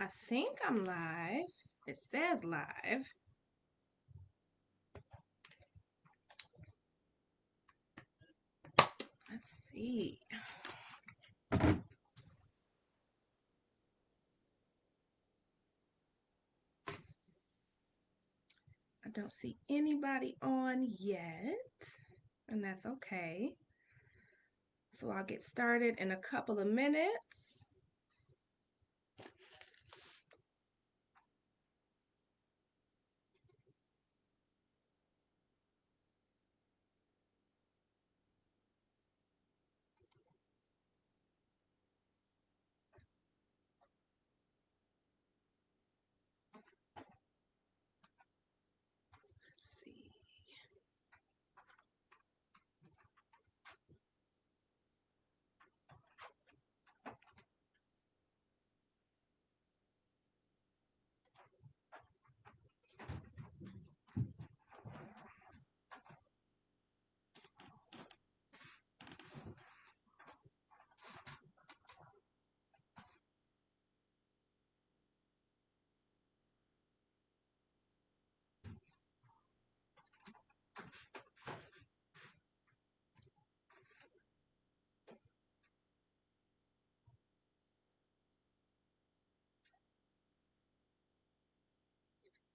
I think I'm live. It says live. Let's see. I don't see anybody on yet, and that's okay. So I'll get started in a couple of minutes. Let's see.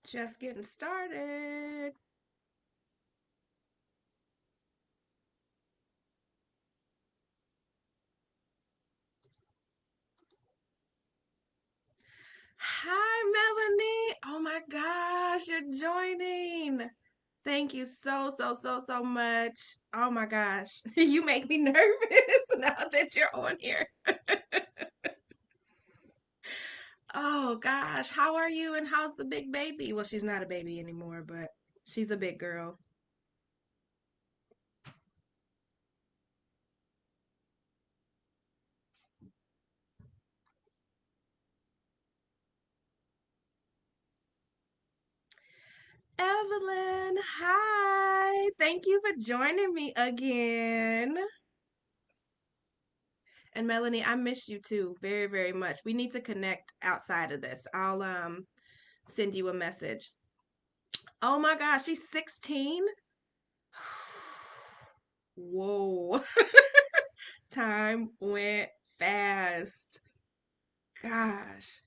Just getting started. Hi, Melanie. Oh my gosh, you're joining. Thank you so much. Oh my gosh. You make me nervous now that you're on here. Oh gosh, how are you and how's the big baby? Well, she's not a baby anymore, but she's a big girl. Evelyn, hi. Thank you for joining me again. And Melanie, I miss you too, very much. We need to connect outside of this. I'll send you a message. Oh my gosh, she's 16. Whoa. Time went fast. Gosh.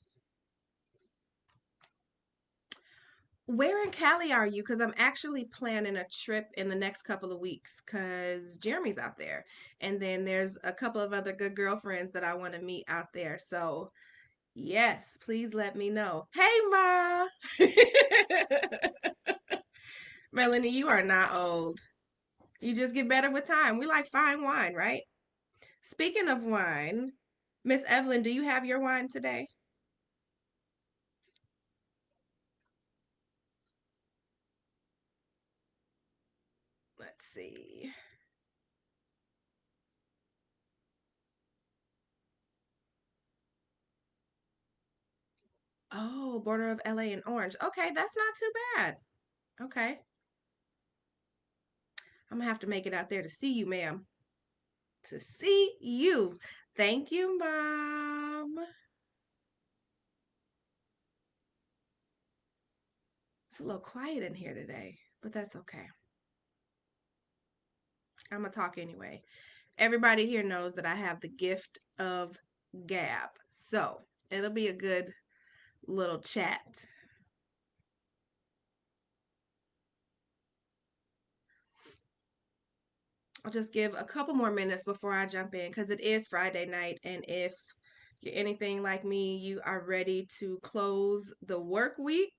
Where in Cali are you? Because I'm actually planning a trip in the next couple of weeks because Jeremy's out there. And then there's a couple of other good girlfriends that I want to meet out there. So, yes, please let me know. Hey, Ma! Melanie, you are not old. You just get better with time. We like fine wine, right? Speaking of wine, Miss Evelyn, do you have your wine today? Let's see. Oh, border of LA and orange. Okay, that's not too bad. Okay. I'm gonna have to make it out there to see you, ma'am. To see you. Thank you, Mom. It's a little quiet in here today, but that's okay. I'm gonna talk anyway. Everybody here knows that I have the gift of gab, so it'll be a good little chat. I'll just give a couple more minutes before I jump in because it is Friday night. And if you're anything like me, you are ready to close the work week,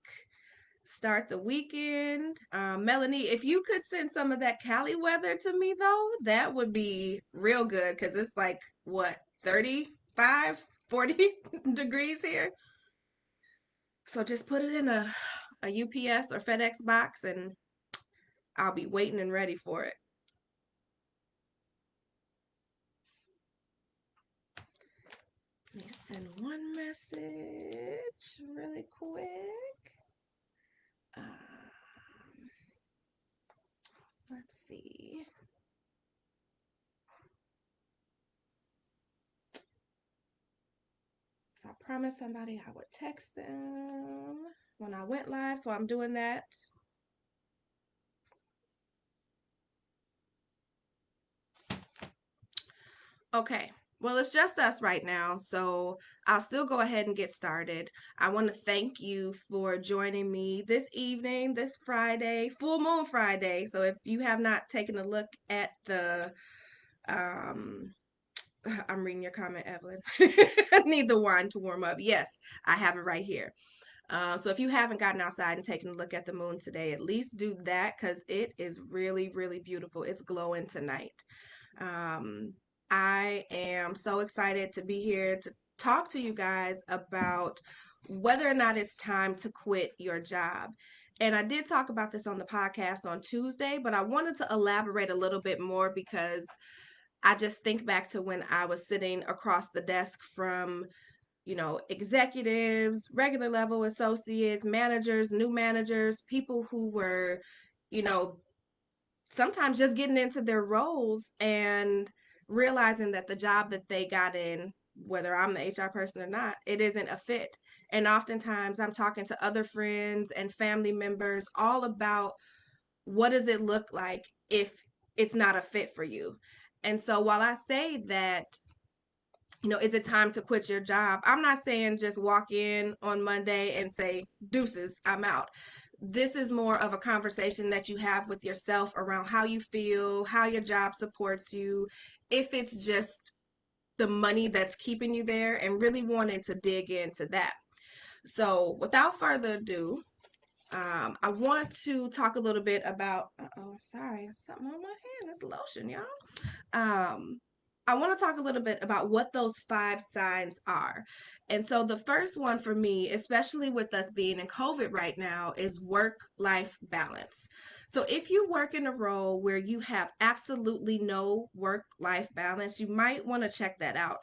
start the weekend. Melanie, if you could send some of that Cali weather to me, though, that would be real good because it's like, what, 35, 40 degrees here? So just put it in a UPS or FedEx box and I'll be waiting and ready for it. Let me send one message really quick. Let's see. So I promised somebody I would text them when I went live, so I'm doing that. Okay. Well, it's just us right now, so I'll still go ahead and get started. I want to thank you for joining me this evening, this Friday, Full Moon Friday. So if you have not taken a look at the um I'm reading your comment, Evelyn. I need the wine to warm up. Yes, I have it right here. So if you haven't gotten outside and taken a look at the moon today, at least do that because it is really, really beautiful. It's glowing tonight. Um, I am so excited to be here to talk to you guys about whether or not it's time to quit your job. And I did talk about this on the podcast on Tuesday, but I wanted to elaborate a little bit more because I just think back to when I was sitting across the desk from, executives, regular level associates, managers, new managers, people who were, you know, sometimes just getting into their roles and realizing that the job that they got in, whether I'm the HR person or not, it isn't a fit. And oftentimes I'm talking to other friends and family members all about what does it look like if it's not a fit for you. And so while I say that, is it time to quit your job? I'm not saying just walk in on Monday and say, deuces, I'm out. This is more of a conversation that you have with yourself around how you feel, how your job supports you, if it's just the money that's keeping you there, and really wanting to dig into that. So, without further ado, I want to talk a little bit about. Oh, sorry, something on my hand. It's lotion, y'all. Um, I want to talk a little bit about what those five signs are. And so the first one for me, especially with us being in COVID right now, is work life balance. So if you work in a role where you have absolutely no work life balance, you might want to check that out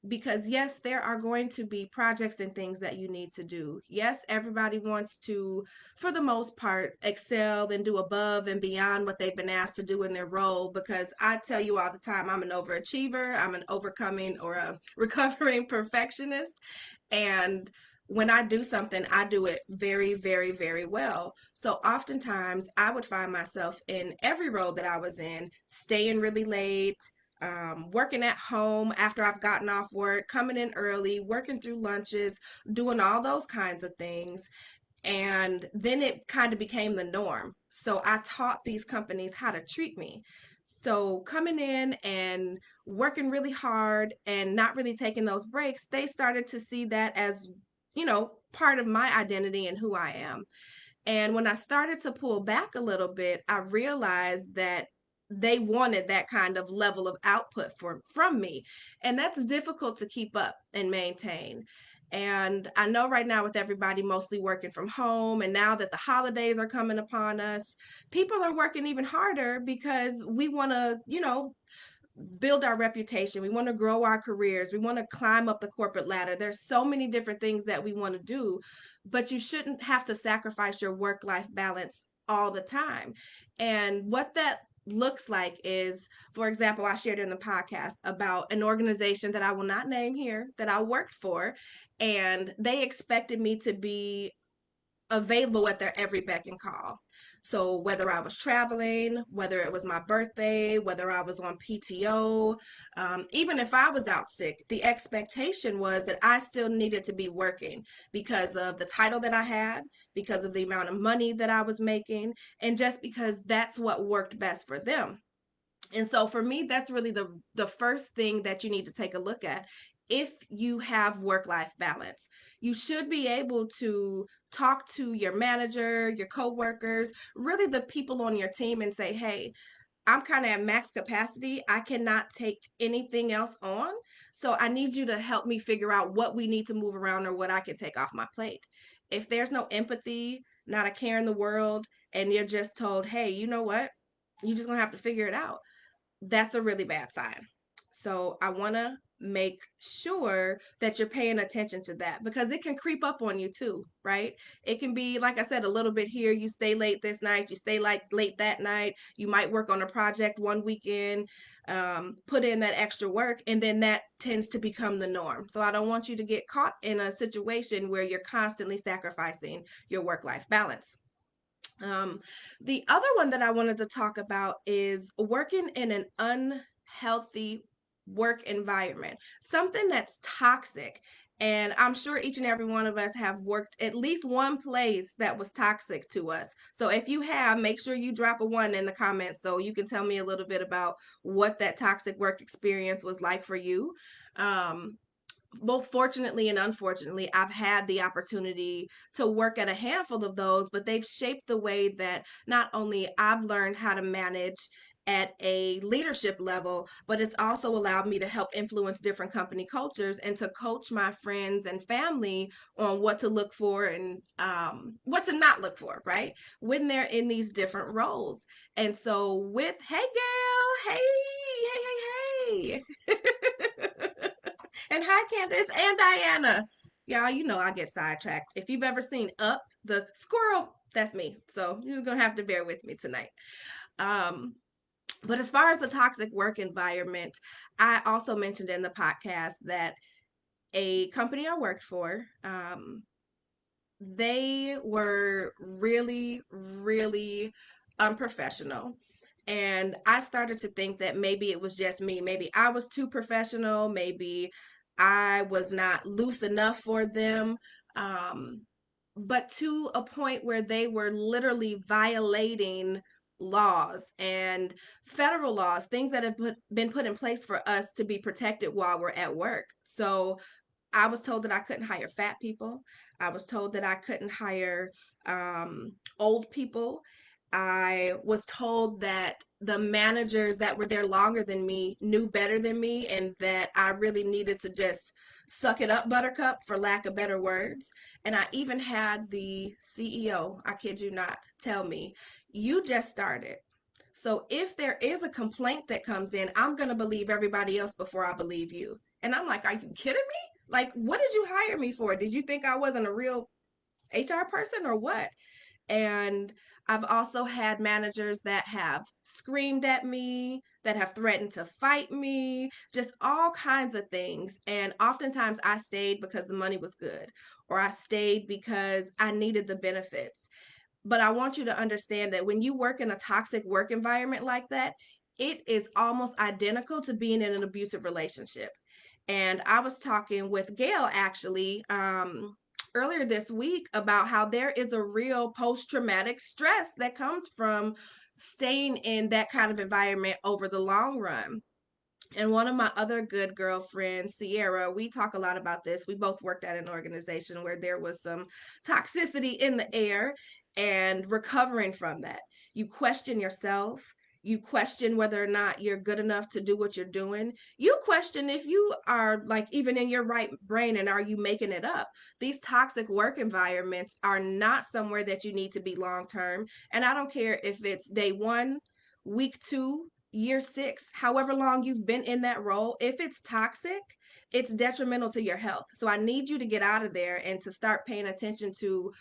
because yes, there are going to be projects and things that you need to do. Yes, everybody wants to, for the most part, excel and do above and beyond what they've been asked to do in their role. Because I tell you all the time, I'm an overachiever, I'm an overcoming or a recovering perfectionist. And when I do something, I do it very, very, very well. So oftentimes I would find myself in every role that I was in, staying really late, working at home after I've gotten off work, coming in early, working through lunches, doing all those kinds of things. And then it kind of became the norm. So I taught these companies how to treat me. So coming in and working really hard and not really taking those breaks, they started to see that as, part of my identity and who I am. And when I started to pull back a little bit, I realized that they wanted that kind of level of output from me. And that's difficult to keep up and maintain. And I know right now with everybody mostly working from home and now that the holidays are coming upon us, people are working even harder because we want to, build our reputation. We want to grow our careers. We want to climb up the corporate ladder. There's so many different things that we want to do, but you shouldn't have to sacrifice your work life balance all the time. And what that looks like is, for example, I shared in the podcast about an organization that I will not name here that I worked for, and they expected me to be available at their every beck and call. So whether I was traveling, whether it was my birthday, whether I was on PTO, even if I was out sick, the expectation was that I still needed to be working because of the title that I had, because of the amount of money that I was making, and just because that's what worked best for them. And so for me, that's really the first thing that you need to take a look at. If you have work life balance, you should be able to talk to your manager, your coworkers, really the people on your team and say, "Hey, I'm kind of at max capacity. I cannot take anything else on. So I need you to help me figure out what we need to move around or what I can take off my plate." If there's no empathy, not a care in the world, and you're just told, "Hey, you know what? You're just going to have to figure it out," that's a really bad sign. So I want to make sure that you're paying attention to that because it can creep up on you too, right? It can be, like I said, a little bit here. You stay late this night, you stay like late that night. You might work on a project one weekend, put in that extra work, and then that tends to become the norm. So I don't want you to get caught in a situation where you're constantly sacrificing your work life balance. Um, the other one that I wanted to talk about is working in an unhealthy work environment, something that's toxic. And I'm sure each and every one of us have worked at least one place that was toxic to us. So if you have, make sure you drop a one in the comments so you can tell me a little bit about what that toxic work experience was like for you. Um, Both fortunately and unfortunately, I've had the opportunity to work at a handful of those, but they've shaped the way that not only I've learned how to manage at a leadership level, but it's also allowed me to help influence different company cultures and to coach my friends and family on what to look for and what to not look for, right? When they're in these different roles. And so with, hey, Gail, hey. And hi, Candace and Diana. Y'all, you know I get sidetracked. If you've ever seen Up, the squirrel, that's me. So you're gonna have to bear with me tonight. Um, but as far as the toxic work environment, I also mentioned in the podcast that a company I worked for, they were really unprofessional. And I started to think that maybe it was just me. Maybe I was too professional. Maybe I was not loose enough for them. Um, but to a point where they were literally violating laws and federal laws, things that have been put in place for us to be protected while we're at work. So I was told that I couldn't hire fat people. I was told that I couldn't hire old people. I was told that the managers that were there longer than me knew better than me and that I really needed to just suck it up, buttercup, for lack of better words. And I even had the CEO, I kid you not, tell me, you just started. So if there is a complaint that comes in, I'm going to believe everybody else before I believe you. And I'm like, are you kidding me? Like, what did you hire me for? Did you think I wasn't a real HR person or what? And I've also had managers that have screamed at me, that have threatened to fight me, just all kinds of things. And oftentimes I stayed because the money was good, or I stayed because I needed the benefits. But I want you to understand that when you work in a toxic work environment like that, it is almost identical to being in an abusive relationship. And I was talking with Gail actually earlier this week about how there is a real post traumatic stress that comes from staying in that kind of environment over the long run. And one of my other good girlfriends, Sierra, we talk a lot about this. We both worked at an organization where there was some toxicity in the air and recovering from that. You question yourself. You question whether or not you're good enough to do what you're doing. You question if you are like even in your right brain and are you making it up? These toxic work environments are not somewhere that you need to be long term. And I don't care if it's day one, week two, year six, however long you've been in that role, if it's toxic, it's detrimental to your health. So I need you to get out of there and to start paying attention to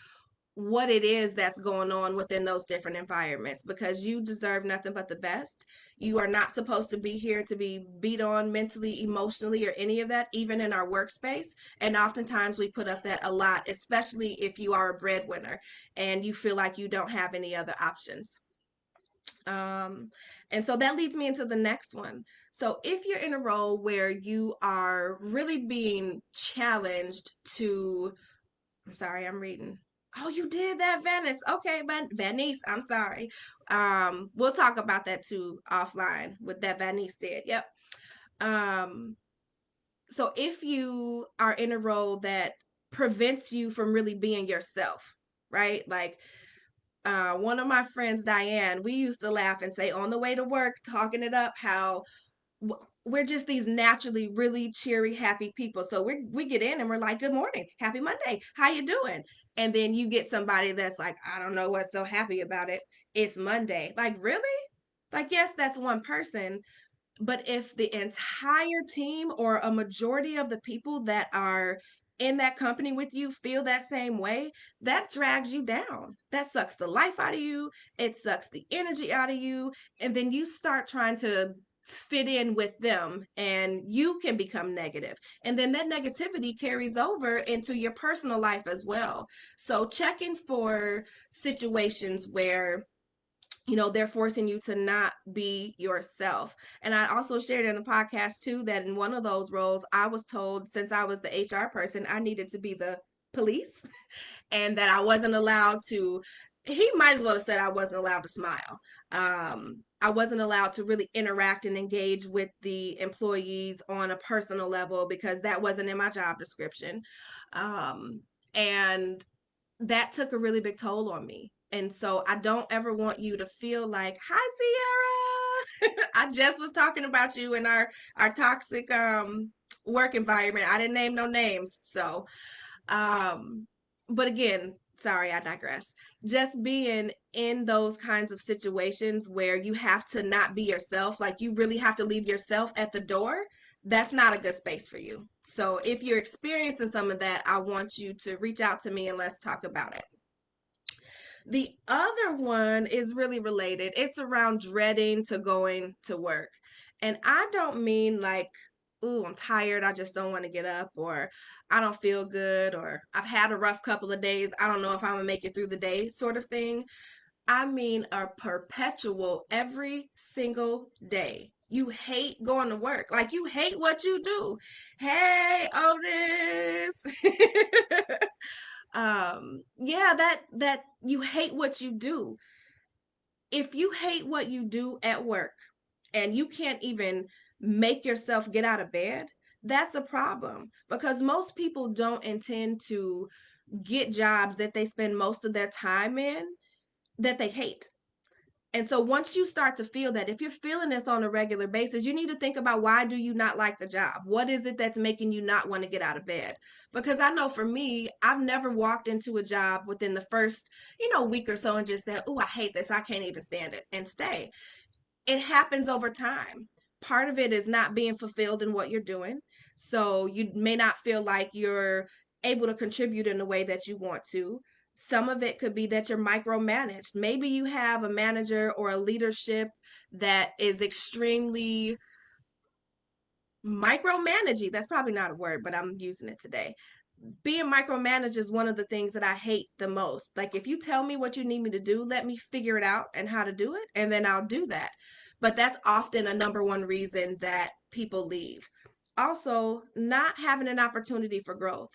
what it is that's going on within those different environments because you deserve nothing but the best. You are not supposed to be here to be beat on mentally, emotionally, or any of that, even in our workspace. And oftentimes we put up that a lot, especially if you are a breadwinner and you feel like you don't have any other options. Um, and so that leads me into the next one. So if you're in a role where you are really being challenged to, I'm sorry, I'm reading. Oh, you did that, Venice. Okay, Venice, I'm sorry. We'll talk about that too offline with that Venice did. Yep. Um, so if you are in a role that prevents you from really being yourself, right? Like one of my friends, Diane, we used to laugh and say on the way to work, talking it up, how we're just these naturally really cheery, happy people. So we get in and we're like, "Good morning, happy Monday, how you doing?" And then you get somebody that's like, "I don't know what's so happy about it. It's Monday." Like, really? Like, yes, that's one person, But if the entire team or a majority of the people that are in that company with you feel that same way, that drags you down. That sucks the life out of you. It sucks the energy out of you. And then you start trying to fit in with them and you can become negative. And then that negativity carries over into your personal life as well. So checking for situations where they're forcing you to not be yourself. And I also shared in the podcast too that in one of those roles, I was told, since I was the HR person, I needed to be the police and that I wasn't allowed to. He might as well have said I wasn't allowed to smile. I wasn't allowed to really interact and engage with the employees on a personal level because that wasn't in my job description. And that took a really big toll on me. And so I don't ever want you to feel like, hi, Sierra. I just was talking about you in our toxic work environment. I didn't name no names. So um but again, sorry, I digress. Just being in those kinds of situations where you have to not be yourself, like you really have to leave yourself at the door, that's not a good space for you. So if you're experiencing some of that, I want you to reach out to me and let's talk about it. The other one is really related. It's around dreading to going to work. And I don't mean like, ooh, I'm tired, I just don't want to get up, or I don't feel good, or I've had a rough couple of days, I don't know if I'm gonna make it through the day sort of thing. I mean a perpetual every single day. You hate going to work. Like you hate what you do. Hey, Otis. Yeah, that you hate what you do. If you hate what you do at work and you can't even make yourself get out of bed, that's a problem because most people don't intend to get jobs that they spend most of their time in that they hate. And so once you start to feel that, if you're feeling this on a regular basis, you need to think about, why do you not like the job? What is it that's making you not want to get out of bed? Because I know for me, I've never walked into a job within the first, week or so and just said, "Oh, I hate this. I can't even stand it," and stay. It happens over time. Part of it is not being fulfilled in what you're doing. So you may not feel like you're able to contribute in the way that you want to. Some of it could be that you're micromanaged. Maybe you have a manager or a leadership that is extremely micromanaging. That's probably not a word, but I'm using it today. Being micromanaged is one of the things that I hate the most. Like, if you tell me what you need me to do, let me figure it out and how to do it, and then I'll do that. But that's often a number one reason that people leave. Also, not having an opportunity for growth.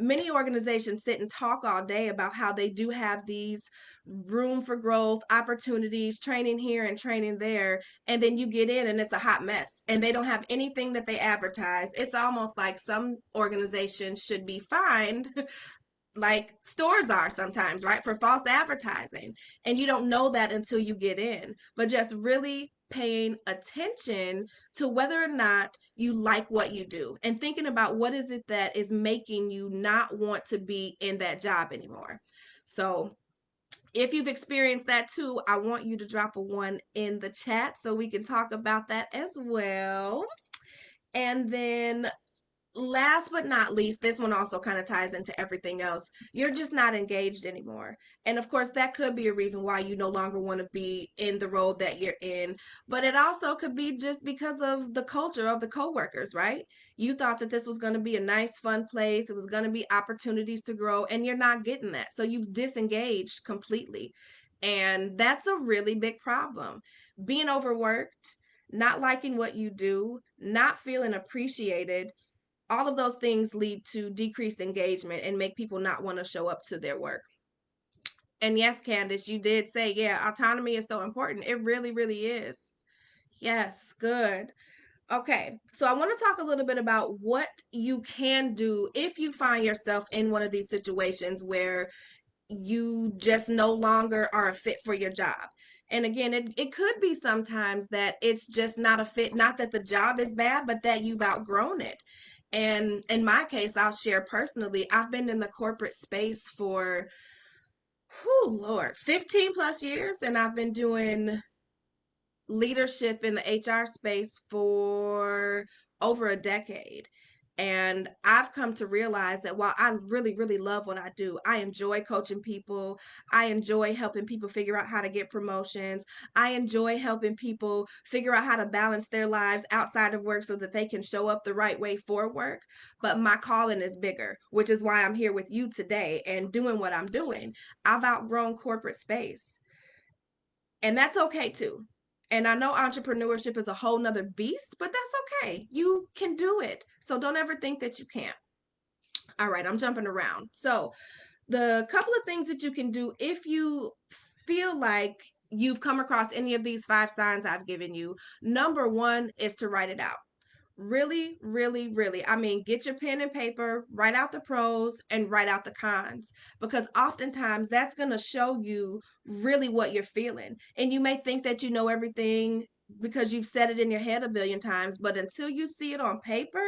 Many organizations sit and talk all day about how they do have these room for growth, opportunities, training here and training there, and then you get in and it's a hot mess and they don't have anything that they advertise. It's almost like some organizations should be fined like stores are sometimes, right, for false advertising. And you don't know that until you get in. But just really paying attention to whether or not you like what you do and thinking about what is it that is making you not want to be in that job anymore. So if you've experienced that too, I want you to drop a one in the chat so we can talk about that as well. And then last but not least, this one also kind of ties into everything else. You're just not engaged anymore. And of course, that could be a reason why you no longer want to be in the role that you're in. But it also could be just because of the culture of the coworkers, right? You thought that this was going to be a nice, fun place. It was going to be opportunities to grow, and you're not getting that. So you've disengaged completely. And that's a really big problem. Being overworked, not liking what you do, not feeling appreciated, all of those things lead to decreased engagement and make people not want to show up to their work. And yes, Candace, you did say, yeah, autonomy is so important. It really, really is. Yes, good. Okay, so I want to talk a little bit about what you can do if you find yourself in one of these situations where you just no longer are a fit for your job. And again, it could be sometimes that it's just not a fit, not that the job is bad, but that you've outgrown it. And in my case, I'll share personally, I've been in the corporate space for, whoo, Lord, 15 plus years, and I've been doing leadership in the HR space for over a decade. And I've come to realize that while I really, really love what I do, I enjoy coaching people. I enjoy helping people figure out how to get promotions. I enjoy helping people figure out how to balance their lives outside of work so that they can show up the right way for work. But my calling is bigger, which is why I'm here with you today and doing what I'm doing. I've outgrown corporate space, and that's okay too. And I know entrepreneurship is a whole nother beast, but that's okay. You can do it. So don't ever think that you can't. All right, I'm jumping around. So, the couple of things that you can do if you feel like you've come across any of these 5 signs I've given you, number one is to write it out. Really, really, really. I mean, get your pen and paper, write out the pros and write out the cons, because oftentimes that's going to show you really what you're feeling. And you may think that you know everything because you've said it in your head a billion times, but until you see it on paper,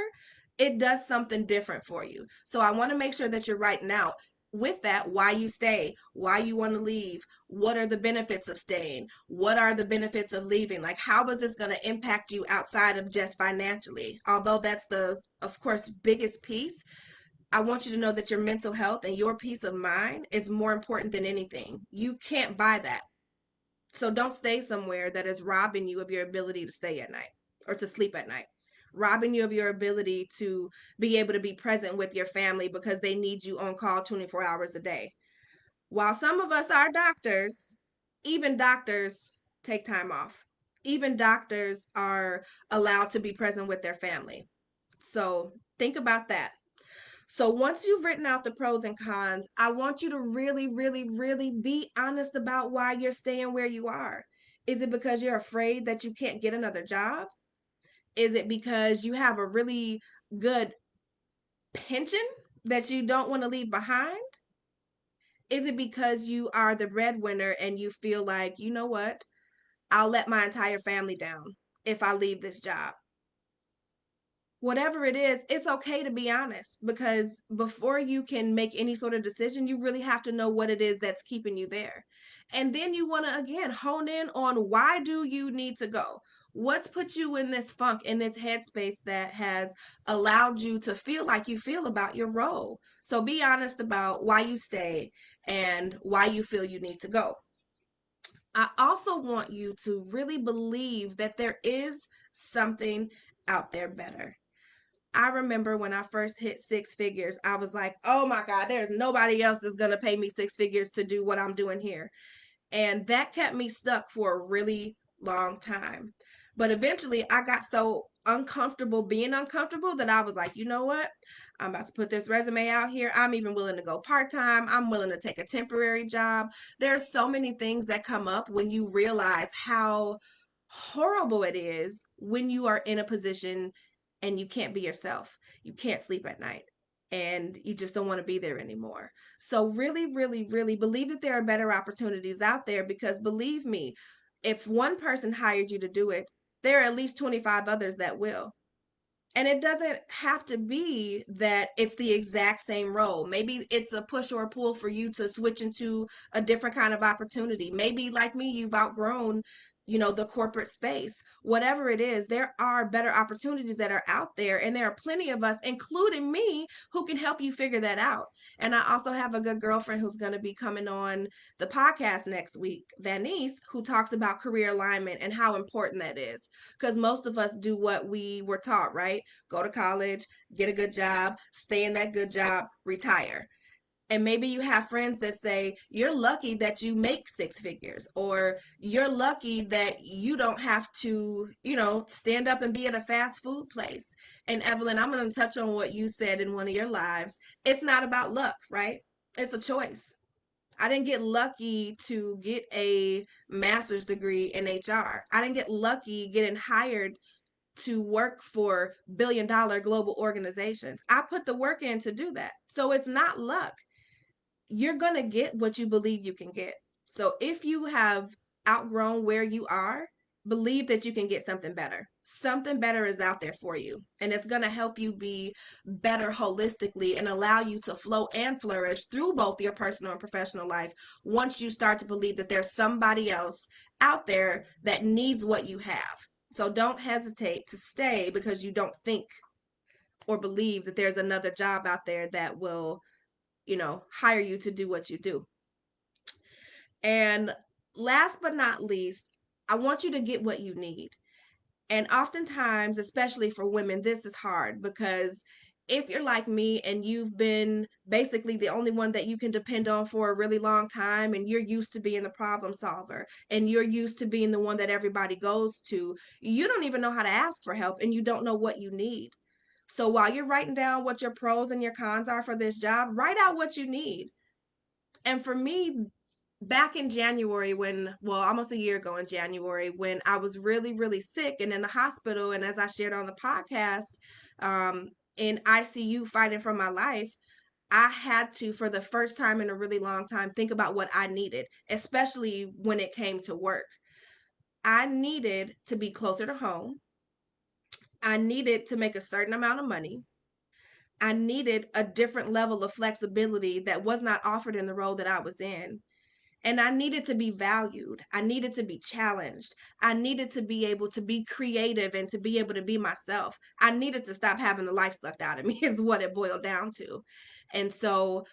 it does something different for you. So I want to make sure that you're writing out with that why you stay, why you want to leave, what are the benefits of staying, what are the benefits of leaving, like how is this going to impact you outside of just financially, although that's the of course biggest piece. I want you to know that your mental health and your peace of mind is more important than anything. You can't buy that. So don't stay somewhere that is robbing you of your ability to stay at night or to sleep at night, robbing you of your ability to be able to be present with your family because they need you on call 24 hours a day. While some of us are doctors, even doctors take time off. Even doctors are allowed to be present with their family. So think about that. So once you've written out the pros and cons, I want you to really, really, really be honest about why you're staying where you are. Is it because you're afraid that you can't get another job? Is it because you have a really good pension that you don't want to leave behind? Is it because you are the breadwinner and you feel like, you know what? I'll let my entire family down if I leave this job. Whatever it is, it's okay to be honest, because before you can make any sort of decision, you really have to know what it is that's keeping you there. And then you want to again hone in on why do you need to go? What's put you in this funk, in this headspace that has allowed you to feel like you feel about your role? So be honest about why you stay and why you feel you need to go. I also want you to really believe that there is something out there better. I remember when I first hit 6 figures, I was like, oh my God, there's nobody else that's going to pay me 6 figures to do what I'm doing here. And that kept me stuck for a really long time. But eventually I got so uncomfortable being uncomfortable that I was like, you know what? I'm about to put this resume out here. I'm even willing to go part time. I'm willing to take a temporary job. There's so many things that come up when you realize how horrible it is when you are in a position and you can't be yourself. You can't sleep at night and you just don't want to be there anymore. So really, really, really believe that there are better opportunities out there, because believe me, if one person hired you to do it, there are at least 25 others that will. And it doesn't have to be that it's the exact same role. Maybe it's a push or a pull for you to switch into a different kind of opportunity. Maybe like me, you've outgrown, the corporate space. Whatever it is, there are better opportunities that are out there. And there are plenty of us, including me, who can help you figure that out. And I also have a good girlfriend who's going to be coming on the podcast next week, Vanice, who talks about career alignment and how important that is. Because most of us do what we were taught, right? Go to college, get a good job, stay in that good job, retire. And maybe you have friends that say, you're lucky that you make 6 figures, or you're lucky that you don't have to, stand up and be at a fast food place. And Evelyn, I'm going to touch on what you said in one of your lives. It's not about luck, right? It's a choice. I didn't get lucky to get a master's degree in HR. I didn't get lucky getting hired to work for billion-dollar global organizations. I put the work in to do that. So it's not luck. You're going to get what you believe you can get. So if you have outgrown where you are, believe that you can get something better. Something better is out there for you, and it's going to help you be better holistically and allow you to flow and flourish through both your personal and professional life once you start to believe that there's somebody else out there that needs what you have. So don't hesitate to stay because you don't think or believe that there's another job out there that will, hire you to do what you do. And last but not least, I want you to get what you need. And oftentimes, especially for women, this is hard because if you're like me and you've been basically the only one that you can depend on for a really long time, and you're used to being the problem solver and you're used to being the one that everybody goes to, you don't even know how to ask for help and you don't know what you need. So while you're writing down what your pros and your cons are for this job, write out what you need. And for me, back in January, almost a year ago in January, when I was really, really sick and in the hospital, and as I shared on the podcast, in ICU fighting for my life, I had to, for the first time in a really long time, think about what I needed, especially when it came to work. I needed to be closer to home. I needed to make a certain amount of money. I needed a different level of flexibility that was not offered in the role that I was in. And I needed to be valued. I needed to be challenged. I needed to be able to be creative and to be able to be myself. I needed to stop having the life sucked out of me, is what it boiled down to. And so,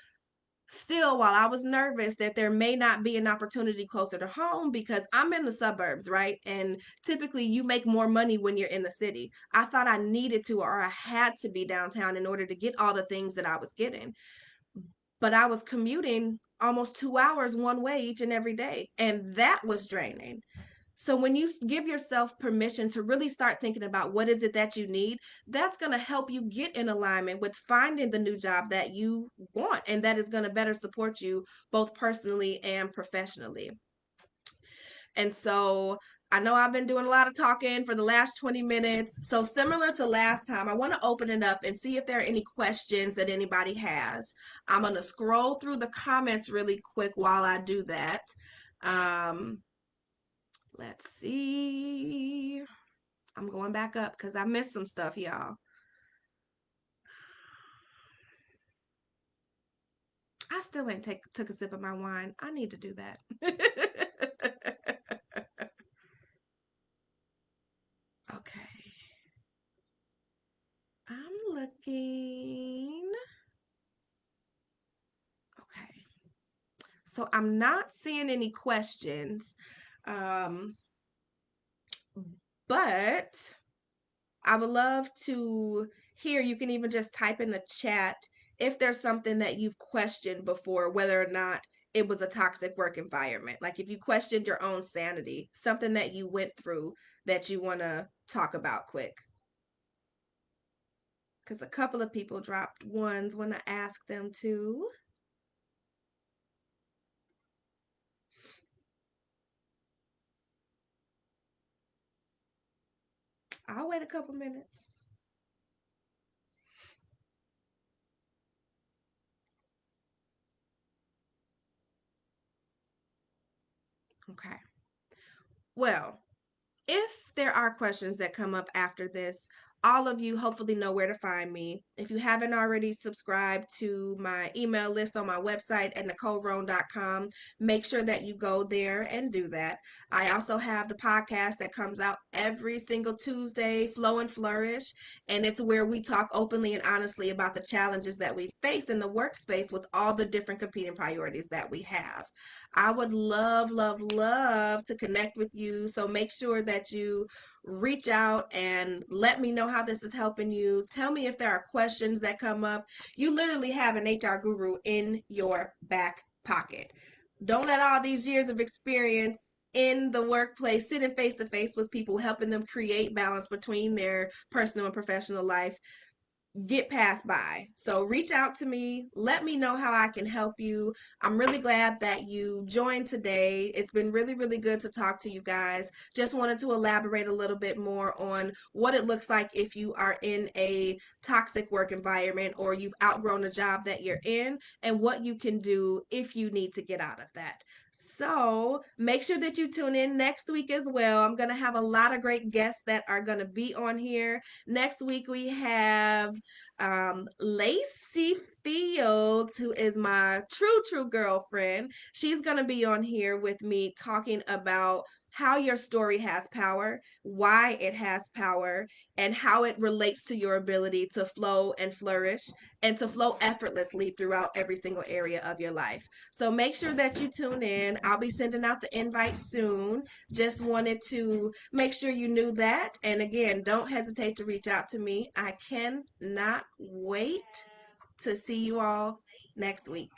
still, while I was nervous that there may not be an opportunity closer to home because I'm in the suburbs, right? And typically you make more money when you're in the city. I thought I needed to or I had to be downtown in order to get all the things that I was getting, but I was commuting almost 2 hours one way each and every day. And that was draining. So when you give yourself permission to really start thinking about what is it that you need, that's going to help you get in alignment with finding the new job that you want and that is going to better support you both personally and professionally. And so I know I've been doing a lot of talking for the last 20 minutes. So, similar to last time, I want to open it up and see if there are any questions that anybody has. I'm going to scroll through the comments really quick while I do that. Um, let's see. I'm going back up because I missed some stuff, y'all. I still ain't took a sip of my wine. I need to do that. Okay. I'm looking. Okay. So I'm not seeing any questions. Um, but I would love to hear. You can even just type in the chat if there's something that you've questioned before, whether or not it was a toxic work environment. Like if you questioned your own sanity, something that you went through that you want to talk about quick. Because a couple of people dropped ones when I asked them to. I'll wait a couple minutes. Okay. Well, if there are questions that come up after this, all of you hopefully know where to find me. If you haven't already subscribed to my email list on my website at NicoleRoan.com, make sure that you go there and do that. I also have the podcast that comes out every single Tuesday, Flow and Flourish, and it's where we talk openly and honestly about the challenges that we face in the workspace with all the different competing priorities that we have. I would love, love, love to connect with you. So make sure that you reach out and let me know how this is helping you. Tell me if there are questions that come up. You literally have an HR guru in your back pocket. Don't let all these years of experience in the workplace sitting face to face with people, helping them create balance between their personal and professional life, get passed by. So reach out to me. Let me know how I can help you. I'm really glad that you joined today. It's been really, really good to talk to you guys. Just wanted to elaborate a little bit more on what it looks like if you are in a toxic work environment or you've outgrown a job that you're in and what you can do if you need to get out of that. So make sure that you tune in next week as well. I'm going to have a lot of great guests that are going to be on here. Next week, we have Lacey Fields, who is my true girlfriend. She's going to be on here with me talking about how your story has power, why it has power, and how it relates to your ability to flow and flourish and to flow effortlessly throughout every single area of your life. So make sure that you tune in. I'll be sending out the invite soon. Just wanted to make sure you knew that. And again, don't hesitate to reach out to me. I cannot wait to see you all next week.